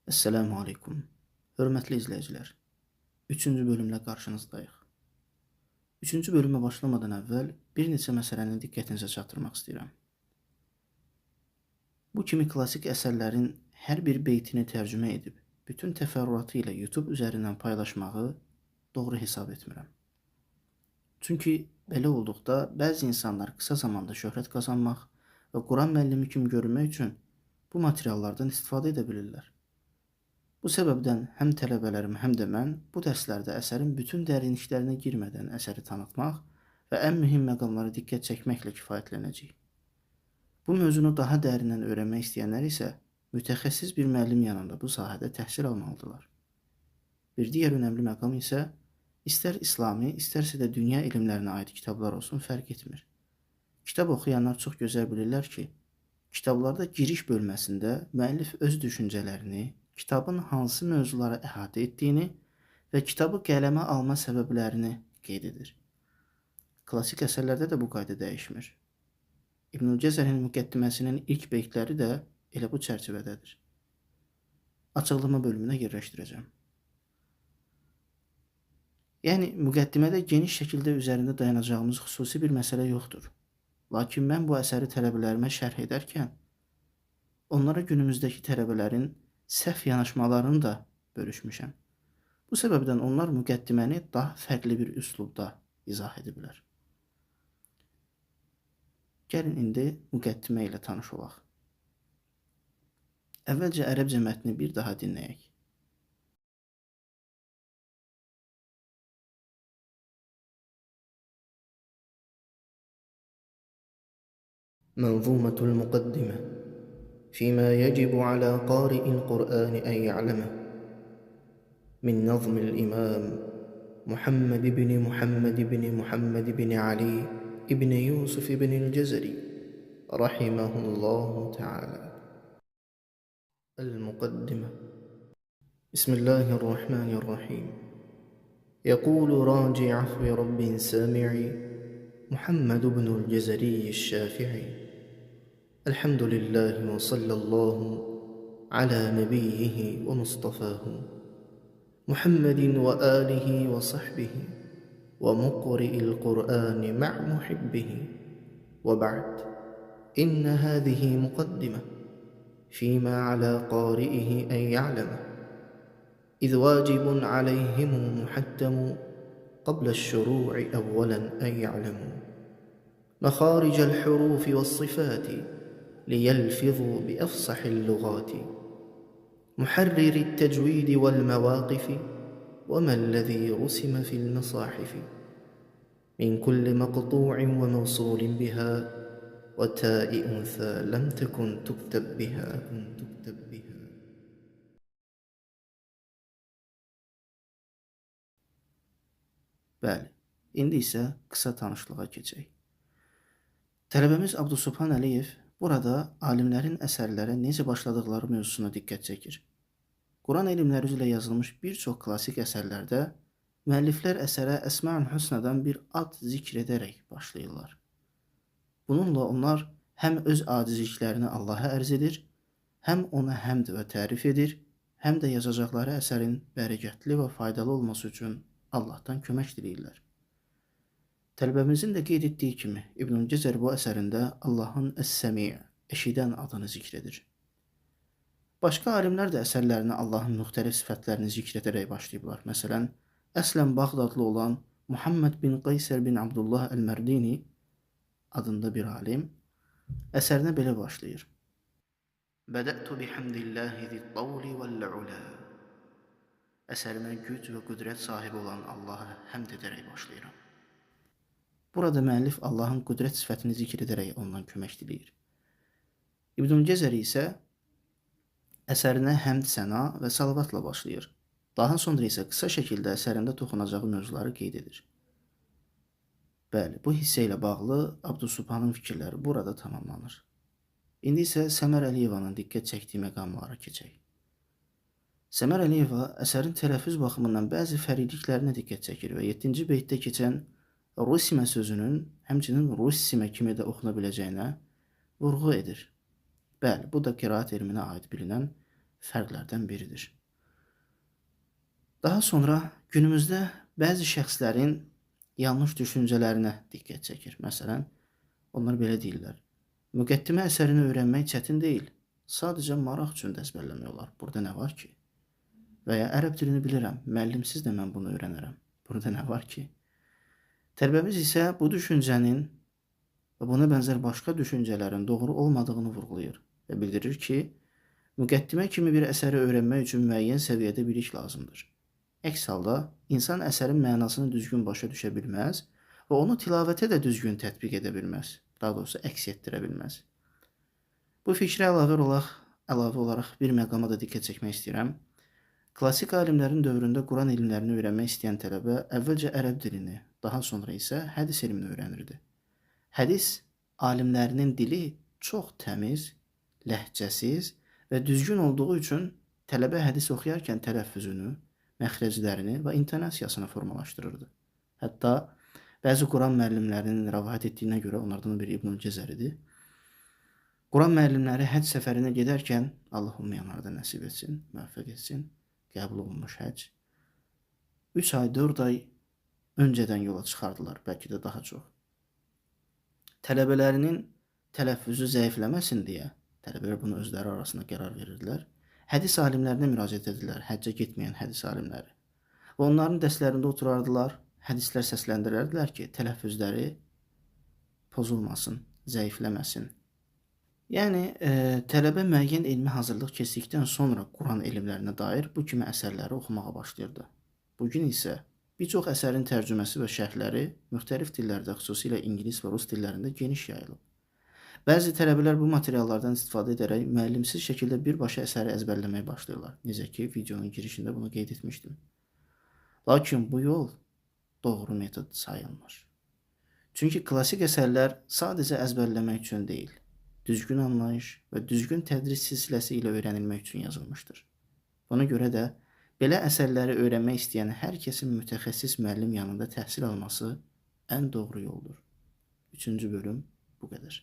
Esselamu Aleyküm. Hörmətli izləyicilər, 3-cü bölümlə qarşınızdayıq. 3-cü bölümə başlamadan əvvəl bir neçə məsələni diqqətinizə çatdırmaq istəyirəm. Bu kimi klassik əsərlərin hər bir beytini tərcümə edib, bütün təfərrüatı ilə YouTube üzərindən paylaşmağı doğru hesab etmirəm. Çünki belə olduqda bəzi insanlar qısa zamanda şöhrət qazanmaq və Quran müəllimi kimi görünmək üçün bu materiallardan istifadə edə bilirlər. Bu səbəbdən həm tələbələrim, həm də mən bu dərslərdə əsərin bütün dərinliklərinə girmədən əsəri tanıtmaq və ən mühüm məqamlara diqqət çəkməklə kifayətlənəcəyik. Bu mövzunu daha dərindən öyrənmək istəyənlər isə mütəxəssis bir müəllim yanında bu sahədə təhsil almalıdırlar. Bir digər önəmli məqam isə istər İslami, istərsə də dünya elmlərinə aid kitablar olsun, fərq etmir. Kitab oxuyanlar çox gözəl bilirlər ki, kitablarda giriş bölməsində müəllif öz düşüncələrini, kitabın hansı mövzuları əhatə etdiyini və kitabı qələmə alma səbəblərini qeyd edir. Klassik əsərlərdə də bu qayda dəyişmir. İbn Cəzərin müqəddiməsinin ilk beytləri də elə bu çərçivədədir. Açıqlama bölümünə yerləşdirəcəm. Yəni, müqəddimədə geniş şəkildə üzərində dayanacağımız xüsusi bir məsələ yoxdur. Lakin mən bu əsəri tələbələrimə şərh edərkən, onlara günümüzdəki tələbələrin səhv yanaşmalarını da bölüşmüşəm. Bu səbəbdən onlar müqəddiməni daha fərqli bir üslubda izah ediblər. Gəlin indi müqəddimə ilə tanış olaq. Əvvəlcə ərəbcə mətni bir daha dinləyək. منظومة المقدمة فيما يجب على قارئ القرآن أن يعلمه من نظم الإمام محمد بن محمد بن علي بن يوسف بن الجزري رحمه الله تعالى. المقدمة. بسم الله الرحمن الرحيم. يقول راجي عفو رب سامعي محمد بن الجزري الشافعي: الحمد لله وصلى الله على نبيه ومصطفاه محمد وآله وصحبه ومقرئ القرآن مع محبه، وبعد، إن هذه مقدمة فيما على قارئه أن يعلمه، إذ واجب عليهم محتم قبل الشروع أولا أن يعلموا مخارج الحروف والصفات ليلفظوا بأفصح اللغات، محرر التجويد والمواقف وما الذي رسم في المصاحف من كل مقطوع وموصول بها وتاء أنثى لم تكن تكتب بها. Bəli, indi isə qısa tanışlığa keçək. Tələbəmiz Abdusubhan Əliyev burada alimlərin əsərlərə necə başladıqları mövzusuna diqqət çəkir. Quran elmləri üzrə yazılmış bir çox klassik əsərlərdə müəlliflər əsərə Əsma-ül Hüsnadan bir ad zikr edərək başlayırlar. Bununla onlar həm öz acizliklərini Allaha ərz edir, həm ona həmd və tərif edir, həm də yazacaqları əsərin bərəkətli və faydalı olması üçün Allahdan kömək diləyirlər. Tələbəmizin də qeyd etdiyi kimi, İbn Cəzər bu əsərində Allahın Əs-Səmi', eşidən adını zikr edir. Başqa alimlər də əsərlərinə Allahın müxtəlif sifətlərini zikr edərək başlayıblar. Məsələn, əslən Bağdadlı olan Muhammed bin Qaysər bin Abdullah Əl-Mərdini adında bir alim əsərinə belə başlayır. Bədətu bihamdillahi zit-tavli vəl-ula. Əsərimə güc və qüdrət sahibi olan Allaha həmd edərək başlayıram. Burada müəllif Allahın qüdrət sifətini zikr edərək ondan kömək diləyir. İbn Cəzəri isə əsərinə həmd, səna və salavatla başlayır. Daha sonra isə qısa şəkildə əsərində toxunacağı mövzuları qeyd edir. Bəli, bu hissə ilə bağlı Abdusubhanın fikirləri burada tamamlanır. İndi isə Səmər Əliyevanın diqqət çəkdiyi məqamlara keçək. Səmər Əliyeva əsərin tələffüz baxımından bəzi fərqliliklərinə diqqət çəkir və 7-ci beytdə keçən Rusimə sözünün həmçinin Russimə kimi də oxuna biləcəyinə vurğu edir. Bəli, bu da qiraat elminə aid bilinən fərqlərdən biridir. Daha sonra günümüzdə bəzi şəxslərin yanlış düşüncələrinə diqqət çəkir. Məsələn, onlar belə deyirlər: "Müqəddimə əsərini öyrənmək çətin deyil. Sadəcə maraq üçün də əzbərləmək olar. Burada nə var ki?" Və ya "Ərəb dilini bilirəm, müəllimsiz də mən bunu öyrənərəm. Burada nə var ki?" Tələbəmiz isə bu düşüncənin və buna bənzər başqa düşüncələrin doğru olmadığını vurğulayır və bildirir ki, müqəddimə kimi bir əsəri öyrənmək üçün müəyyən səviyyədə bilik lazımdır. Əks halda insan əsərin mənasını düzgün başa düşə bilməz və onu tilavətə də düzgün tətbiq edə bilməz. Daha doğrusu əks etdirə bilməz. Bu fikrə əlavə olaraq bir məqama da diqqət çəkmək istəyirəm. Klassik alimlərin dövründə Quran elmlərini öyrənmək istəyən tələbə əvvəlcə ərəb dilini, daha sonra isə hədis elmini öyrənirdi. Hədis alimlərinin dili çox təmiz, ləhcəsiz və düzgün olduğu üçün tələbə hədis oxuyarkən tələffüzünü, məxrəclərini və intonasiyasını formalaşdırırdı. Hətta bəzi Quran müəllimlərinin rəvayət etdiyinə görə, onlardan biri İbnül Cəzəridir. Quran müəllimləri həcc səfərinə gedərkən, Allah olmayanlara da nəsib etsin, müvəffəq etsin, qəbul olunmuş həcc, 3 ay, 4 ay öncədən yola çıxardılar, bəlkə də daha çox. Tələbələrinin tələffüzü zəifləməsin deyə, tələbələr bunu özləri arasında qərar verirdilər. Hədis alimlərinə müraciət edirlər, həccə getməyən hədis alimləri. Və onların dərslərində oturardılar, hədislər səsləndirərdilər ki, tələffüzləri pozulmasın, zəifləməsin. Yəni, tələbə müəyyən elmi hazırlıq keçdikdən sonra Quran elmlərinə dair bu kimi əsərləri oxumağa başlayırdı. Bugün isə bir çox əsərin tərcüməsi və şərhləri müxtəlif dillərdə, xüsusilə ingilis və rus dillərində geniş yayılıb. Bəzi tələbələr bu materiallardan istifadə edərək müəllimsiz şəkildə birbaşa əsəri əzbərləməyə başlayırlar. Necə ki, videonun girişində bunu qeyd etmişdim. Lakin bu yol doğru metod sayılmır. Çünki klassik əsərlər sadəcə əzbərləmək üçün deyil, düzgün anlayış və düzgün tədris silsiləsi ilə öyrənilmək üçün yazılmışdır. Buna görə də belə əsərləri öyrənmək istəyən hər kəsin mütəxəssis müəllim yanında təhsil alması ən doğru yoldur. 3-cü bölüm bu qədər.